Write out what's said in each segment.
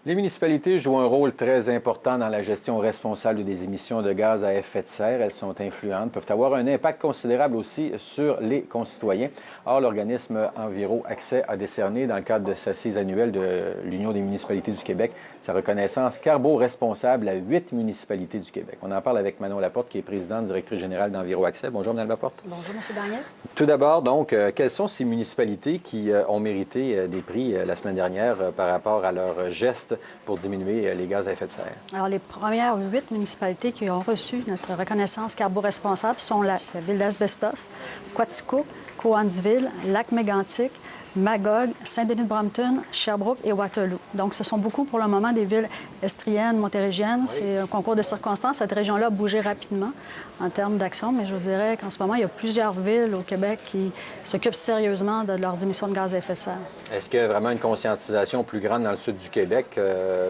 Les municipalités jouent un rôle très important dans la gestion responsable des émissions de gaz à effet de serre. Elles sont influentes, peuvent avoir un impact considérable aussi sur les concitoyens. Or, l'organisme Enviro Accès a décerné, dans le cadre de sa assise annuelle de l'Union des municipalités du Québec, sa reconnaissance carbo-responsable à 8 municipalités du Québec. On en parle avec Manon Laporte, qui est présidente directrice générale d'Enviro Accès. Bonjour, Mme Laporte. Bonjour, M. Daniel. Tout d'abord, donc, quelles sont ces municipalités qui ont mérité des prix la semaine dernière par rapport à leurs gestes pour diminuer les gaz à effet de serre? Alors, les premières 8 municipalités qui ont reçu notre reconnaissance carbo-responsable sont la ville d'Asbestos, Quatico, Cowansville, Lac-Mégantic, Magog, Saint-Denis-de-Brampton, Sherbrooke et Waterloo. Donc, ce sont beaucoup pour le moment des villes estriennes, montérégiennes. Oui. C'est un concours de circonstances. Cette région-là a bougé rapidement en termes d'action, mais je vous dirais qu'en ce moment, il y a plusieurs villes au Québec qui s'occupent sérieusement de leurs émissions de gaz à effet de serre. Est-ce qu'il y a vraiment une conscientisation plus grande dans le sud du Québec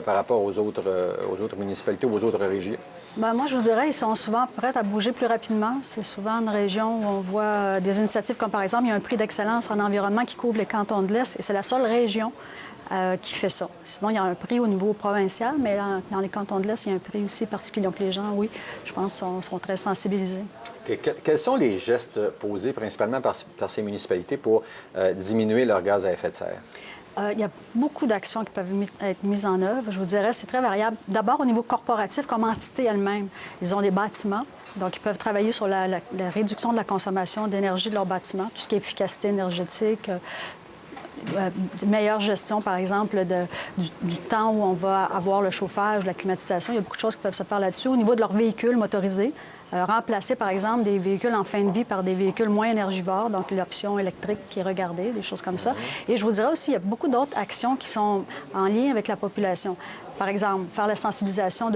par rapport aux autres municipalités ou aux autres régions? Bien, moi, je vous dirais, ils sont souvent prêts à bouger plus rapidement. C'est souvent une région où on voit des initiatives comme, par exemple, il y a un prix d'excellence en environnement qui couvre les cantons de l'Est et c'est la seule région qui fait ça. Sinon, il y a un prix au niveau provincial, mais dans les cantons de l'Est, il y a un prix aussi particulier. Donc, les gens, oui, je pense, sont très sensibilisés. Quels sont les gestes posés principalement par ces municipalités pour diminuer leur gaz à effet de serre? Il y a beaucoup d'actions qui peuvent être mises en œuvre. Je vous dirais, c'est très variable. D'abord, au niveau corporatif, comme entité elle-même, ils ont des bâtiments. Donc, ils peuvent travailler sur la réduction de la consommation d'énergie de leurs bâtiments, tout ce qui est efficacité énergétique, meilleure gestion, par exemple, du temps où on va avoir le chauffage, la climatisation. Il y a beaucoup de choses qui peuvent se faire là-dessus. Au niveau de leurs véhicules motorisés, remplacer, par exemple, des véhicules en fin de vie par des véhicules moins énergivores, donc l'option électrique qui est regardée, des choses comme ça. Et je vous dirais aussi, il y a beaucoup d'autres actions qui sont en lien avec la population. Par exemple, faire la sensibilisation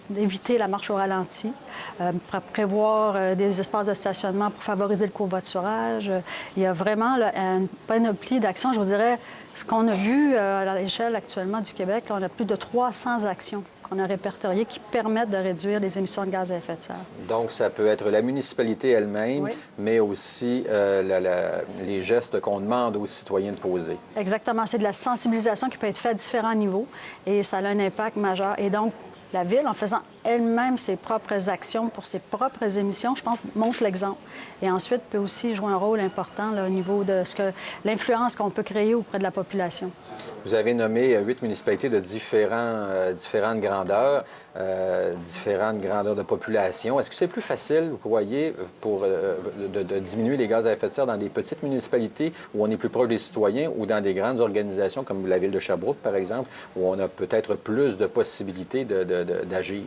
d'éviter la marche au ralenti, prévoir des espaces de stationnement pour favoriser le covoiturage. Il y a vraiment là, une panoplie d'actions. Je vous dirais, ce qu'on a vu à l'échelle actuellement du Québec, là, on a plus de 300 actions qu'on a répertoriées qui permettent de réduire les émissions de gaz à effet de serre. Donc, ça peut être la municipalité elle-même, oui, mais aussi les gestes qu'on demande aux citoyens de poser. Exactement. C'est de la sensibilisation qui peut être faite à différents niveaux et ça a un impact majeur. Et donc, la Ville, en faisant elle-même ses propres actions pour ses propres émissions, je pense, montre l'exemple. Et ensuite, peut aussi jouer un rôle important là, au niveau de l'influence qu'on peut créer auprès de la population. Vous avez nommé 8 municipalités de différentes grandeurs, de population. Est-ce que c'est plus facile, vous croyez, de diminuer les gaz à effet de serre dans des petites municipalités où on est plus proche des citoyens ou dans des grandes organisations comme la ville de Sherbrooke, par exemple, où on a peut-être plus de possibilités d'agir?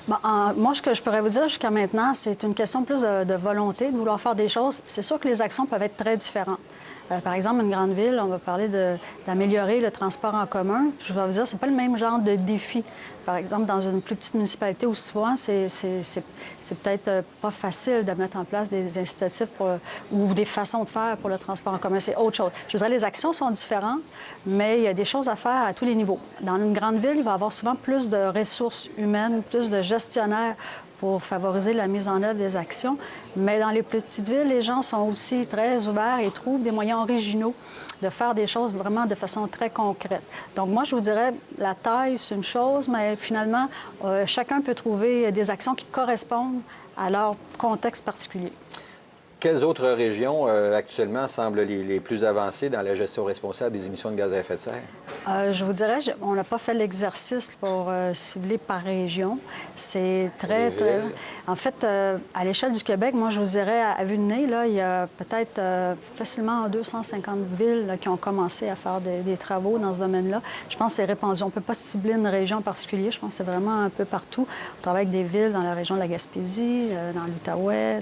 Bon, moi, ce que je pourrais vous dire jusqu'à maintenant, c'est une question plus de volonté, de vouloir faire des choses. C'est sûr que les actions peuvent être très différentes. Par exemple, une grande ville, on va parler d'améliorer le transport en commun. Je vais vous dire, c'est pas le même genre de défi. Par exemple, dans une plus petite municipalité où souvent, c'est peut-être pas facile de mettre en place des incitatifs ou des façons de faire pour le transport en commun. C'est autre chose. Je vous dirais, les actions sont différentes, mais il y a des choses à faire à tous les niveaux. Dans une grande ville, il va y avoir souvent plus de ressources humaines, plus de gestionnaires pour favoriser la mise en œuvre des actions. Mais dans les petites villes, les gens sont aussi très ouverts et trouvent des moyens originaux de faire des choses vraiment de façon très concrète. Donc moi, je vous dirais, la taille, c'est une chose, mais finalement, chacun peut trouver des actions qui correspondent à leur contexte particulier. Quelles autres régions actuellement semblent les plus avancées dans la gestion responsable des émissions de gaz à effet de serre? Je vous dirais, on n'a pas fait l'exercice pour cibler par région. C'est très... En fait, à l'échelle du Québec, moi, je vous dirais, à vue de nez, là, il y a peut-être facilement 250 villes là, qui ont commencé à faire des travaux dans ce domaine-là. Je pense que c'est répandu. On ne peut pas cibler une région en particulier. Je pense que c'est vraiment un peu partout. On travaille avec des villes dans la région de la Gaspésie, dans l'Outaouais,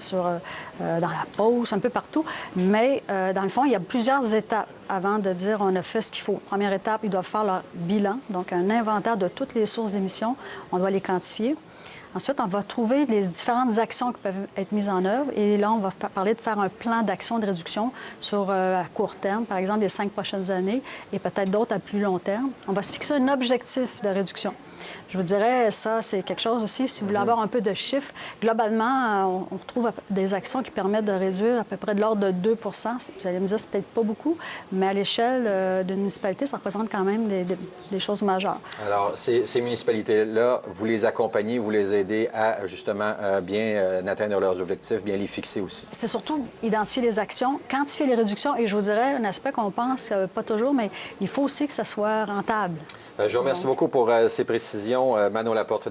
dans la Beauce, un peu partout. Mais dans le fond, il y a plusieurs étapes avant de dire on a fait ce qu'il faut. Première étape, ils doivent faire leur bilan, donc un inventaire de toutes les sources d'émissions. On doit les quantifier. Ensuite, on va trouver les différentes actions qui peuvent être mises en œuvre. Et là, on va parler de faire un plan d'action de réduction à court terme, par exemple les 5 prochaines années, et peut-être d'autres à plus long terme. On va se fixer un objectif de réduction. Je vous dirais, ça, c'est quelque chose aussi, si vous voulez avoir un peu de chiffres, globalement, on retrouve des actions qui permettent de réduire à peu près de l'ordre de 2 Vous allez me dire, c'est peut-être pas beaucoup, mais à l'échelle d'une municipalité, ça représente quand même des choses majeures. Alors, ces municipalités-là, vous les accompagnez, vous les aidez à, justement, bien atteindre leurs objectifs, bien les fixer aussi. C'est surtout identifier les actions, quantifier les réductions, et je vous dirais un aspect qu'on pense pas toujours, mais il faut aussi que ça soit rentable. Je vous remercie beaucoup pour ces précisions, Manon Laporte.